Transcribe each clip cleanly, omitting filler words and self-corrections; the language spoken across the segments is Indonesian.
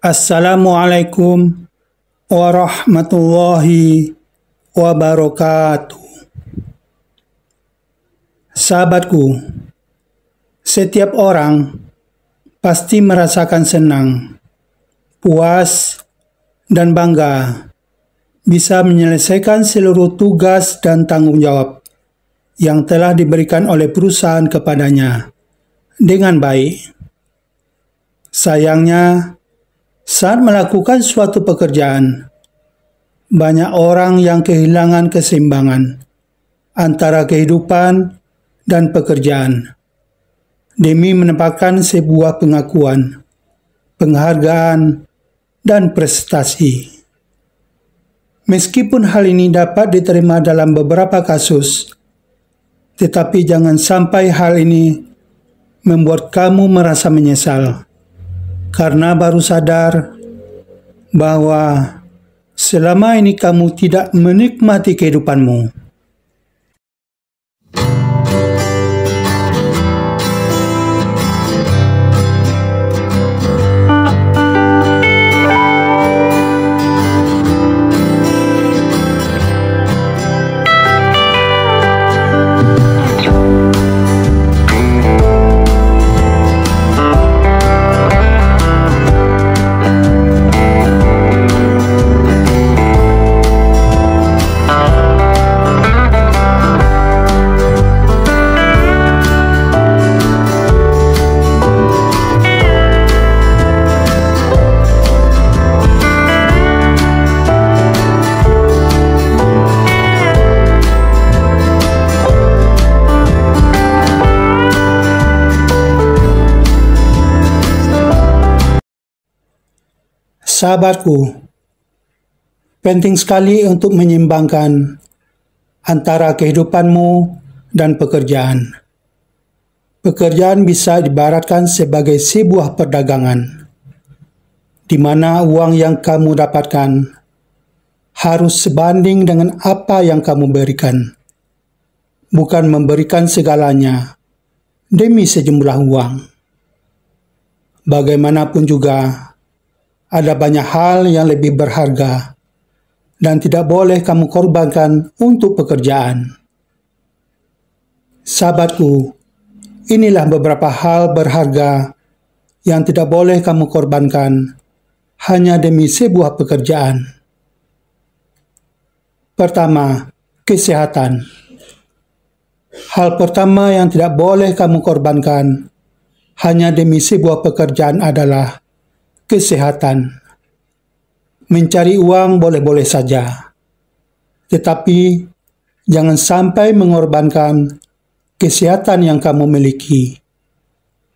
Assalamualaikum warahmatullahi wabarakatuh. Sahabatku, setiap orang pasti merasakan senang, puas, dan bangga bisa menyelesaikan seluruh tugas dan tanggung jawab yang telah diberikan oleh perusahaan kepadanya dengan baik. Sayangnya, saat melakukan suatu pekerjaan, banyak orang yang kehilangan keseimbangan antara kehidupan dan pekerjaan demi mendapatkan sebuah pengakuan, penghargaan, dan prestasi. Meskipun hal ini dapat diterima dalam beberapa kasus, tetapi jangan sampai hal ini membuat kamu merasa menyesal karena baru sadar bahwa selama ini kamu tidak menikmati kehidupanmu. Sahabatku, penting sekali untuk menyeimbangkan antara kehidupanmu dan pekerjaan. Pekerjaan bisa diibaratkan sebagai sebuah perdagangan, di mana uang yang kamu dapatkan harus sebanding dengan apa yang kamu berikan, bukan memberikan segalanya demi sejumlah uang. Bagaimanapun juga, ada banyak hal yang lebih berharga dan tidak boleh kamu korbankan untuk pekerjaan. Sahabatku, inilah beberapa hal berharga yang tidak boleh kamu korbankan hanya demi sebuah pekerjaan. Pertama, kesehatan. Hal pertama yang tidak boleh kamu korbankan hanya demi sebuah pekerjaan adalah kesehatan. Mencari uang boleh-boleh saja, tetapi jangan sampai mengorbankan kesehatan yang kamu miliki,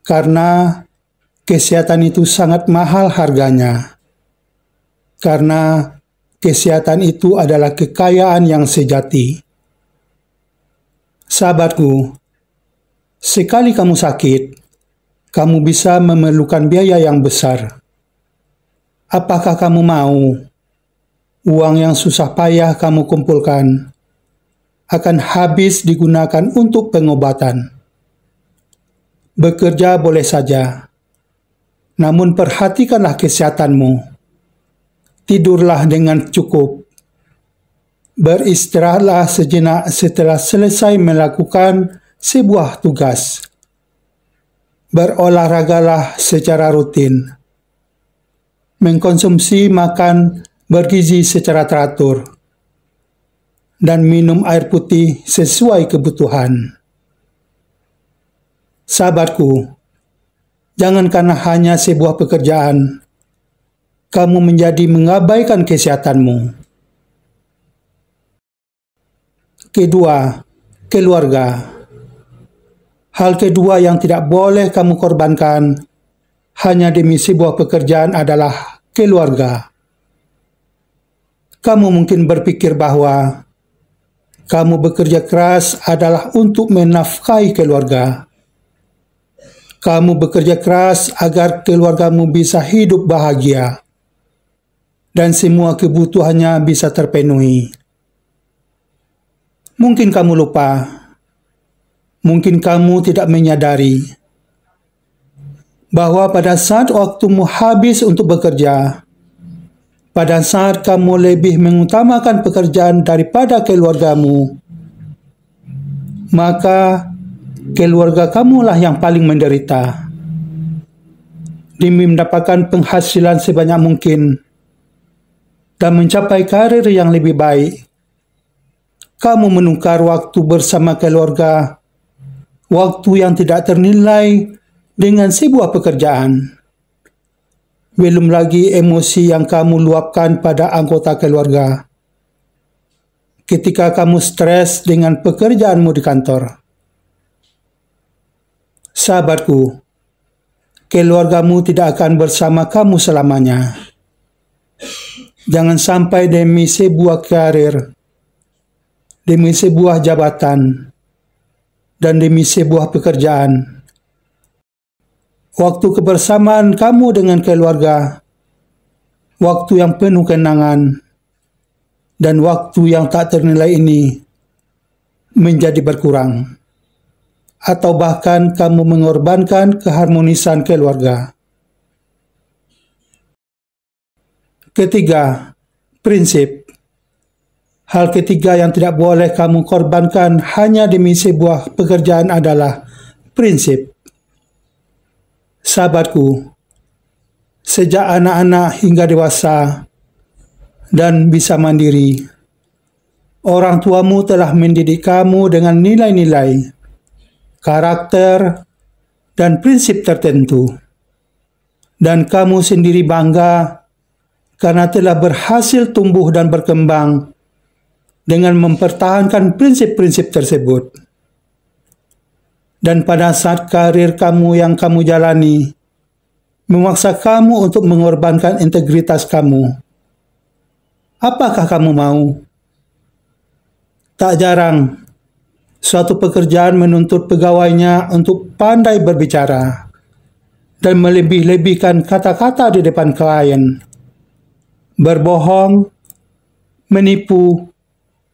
karena kesehatan itu sangat mahal harganya. Karena kesehatan itu adalah kekayaan yang sejati. Sahabatku, sekali kamu sakit, kamu bisa memerlukan biaya yang besar. Apakah kamu mau uang yang susah payah kamu kumpulkan akan habis digunakan untuk pengobatan? Bekerja boleh saja, namun perhatikanlah kesehatanmu. Tidurlah dengan cukup. Beristirahatlah sejenak setelah selesai melakukan sebuah tugas. Berolahragalah secara rutin. Mengkonsumsi makan bergizi secara teratur, dan minum air putih sesuai kebutuhan. Sahabatku, jangan karena hanya sebuah pekerjaan, kamu menjadi mengabaikan kesehatanmu. Kedua, keluarga. Hal kedua yang tidak boleh kamu korbankan hanya demi sebuah pekerjaan adalah keluarga. Kamu mungkin berpikir bahwa kamu bekerja keras adalah untuk menafkahi keluarga. Kamu bekerja keras agar keluargamu bisa hidup bahagia dan semua kebutuhannya bisa terpenuhi. Mungkin kamu lupa, mungkin kamu tidak menyadari bahwa pada saat waktumu habis untuk bekerja, pada saat kamu lebih mengutamakan pekerjaan daripada keluargamu, maka keluarga kamulah yang paling menderita. Demi mendapatkan penghasilan sebanyak mungkin dan mencapai karir yang lebih baik, kamu menukar waktu bersama keluarga, waktu yang tidak ternilai dengan sebuah pekerjaan. Belum lagi emosi yang kamu luapkan pada anggota keluarga ketika kamu stres dengan pekerjaanmu di kantor. Sahabatku, keluargamu tidak akan bersama kamu selamanya. Jangan sampai demi sebuah karir, demi sebuah jabatan, dan demi sebuah pekerjaan, waktu kebersamaan kamu dengan keluarga, waktu yang penuh kenangan, dan waktu yang tak ternilai ini menjadi berkurang, atau bahkan kamu mengorbankan keharmonisan keluarga. Ketiga, prinsip. Hal ketiga yang tidak boleh kamu korbankan hanya demi sebuah pekerjaan adalah prinsip. Sahabatku, sejak anak-anak hingga dewasa dan bisa mandiri, orang tuamu telah mendidik kamu dengan nilai-nilai, karakter, dan prinsip tertentu. Dan kamu sendiri bangga karena telah berhasil tumbuh dan berkembang dengan mempertahankan prinsip-prinsip tersebut. Dan pada saat karir kamu yang kamu jalani memaksa kamu untuk mengorbankan integritas kamu, apakah kamu mau? Tak jarang, suatu pekerjaan menuntut pegawainya untuk pandai berbicara dan melebih-lebihkan kata-kata di depan klien, berbohong, menipu,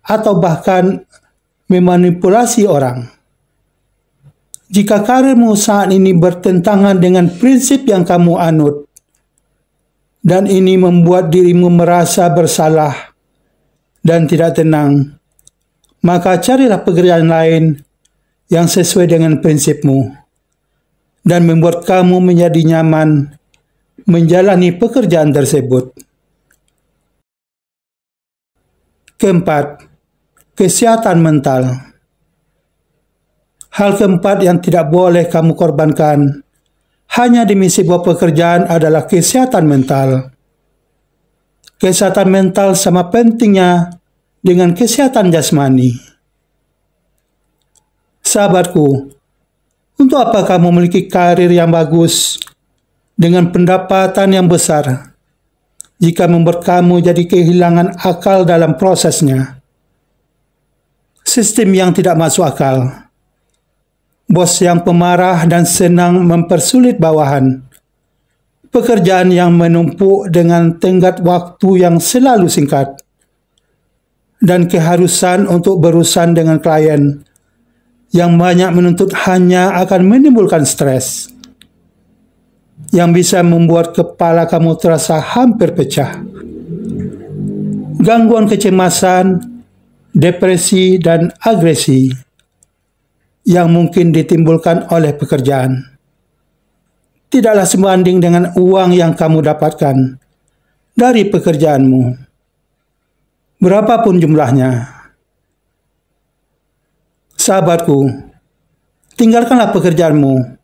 atau bahkan memanipulasi orang. Jika karirmu saat ini bertentangan dengan prinsip yang kamu anut, dan ini membuat dirimu merasa bersalah dan tidak tenang, maka carilah pekerjaan lain yang sesuai dengan prinsipmu dan membuat kamu menjadi nyaman menjalani pekerjaan tersebut. Keempat, kesehatan mental. Hal keempat yang tidak boleh kamu korbankan hanya demi sebuah pekerjaan adalah kesehatan mental. Kesehatan mental sama pentingnya dengan kesehatan jasmani. Sahabatku, untuk apa kamu memiliki karir yang bagus dengan pendapatan yang besar jika membuat kamu jadi kehilangan akal dalam prosesnya? Sistem yang tidak masuk akal, bos yang pemarah dan senang mempersulit bawahan, pekerjaan yang menumpuk dengan tenggat waktu yang selalu singkat, dan keharusan untuk berurusan dengan klien yang banyak menuntut hanya akan menimbulkan stres yang bisa membuat kepala kamu terasa hampir pecah. Gangguan kecemasan, depresi, dan agresi yang mungkin ditimbulkan oleh pekerjaan tidaklah sebanding dengan uang yang kamu dapatkan dari pekerjaanmu, berapapun jumlahnya. Sahabatku, tinggalkanlah pekerjaanmu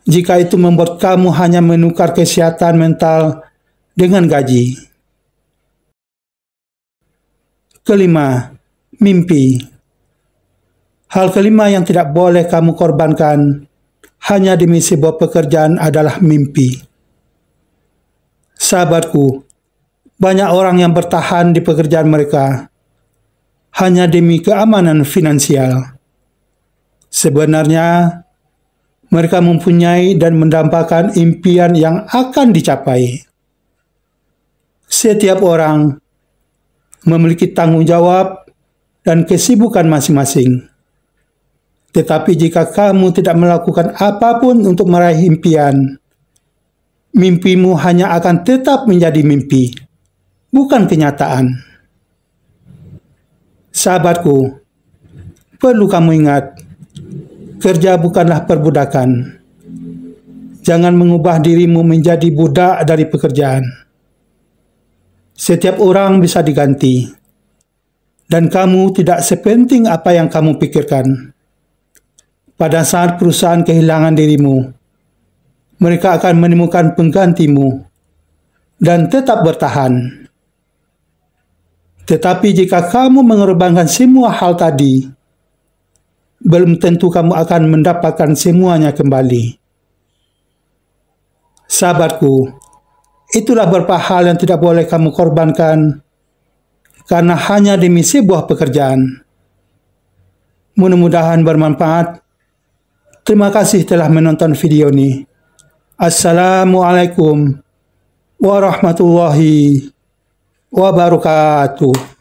jika itu membuat kamu hanya menukar kesehatan mental dengan gaji. Kelima, mimpi. Hal kelima yang tidak boleh kamu korbankan hanya demi sebuah pekerjaan adalah mimpi. Sahabatku, banyak orang yang bertahan di pekerjaan mereka hanya demi keamanan finansial. Sebenarnya, mereka mempunyai dan mendambakan impian yang akan dicapai. Setiap orang memiliki tanggung jawab dan kesibukan masing-masing. Tetapi jika kamu tidak melakukan apapun untuk meraih impian, mimpimu hanya akan tetap menjadi mimpi, bukan kenyataan. Sahabatku, perlu kamu ingat, kerja bukanlah perbudakan. Jangan mengubah dirimu menjadi budak dari pekerjaan. Setiap orang bisa diganti, dan kamu tidak sepenting apa yang kamu pikirkan. Pada saat perusahaan kehilangan dirimu, mereka akan menemukan penggantimu dan tetap bertahan. Tetapi jika kamu mengorbankan semua hal tadi, belum tentu kamu akan mendapatkan semuanya kembali. Sahabatku, itulah beberapa hal yang tidak boleh kamu korbankan karena hanya demi sebuah pekerjaan. Mudah-mudahan bermanfaat. Terima kasih telah menonton video ini. Assalamualaikum warahmatullahi wabarakatuh.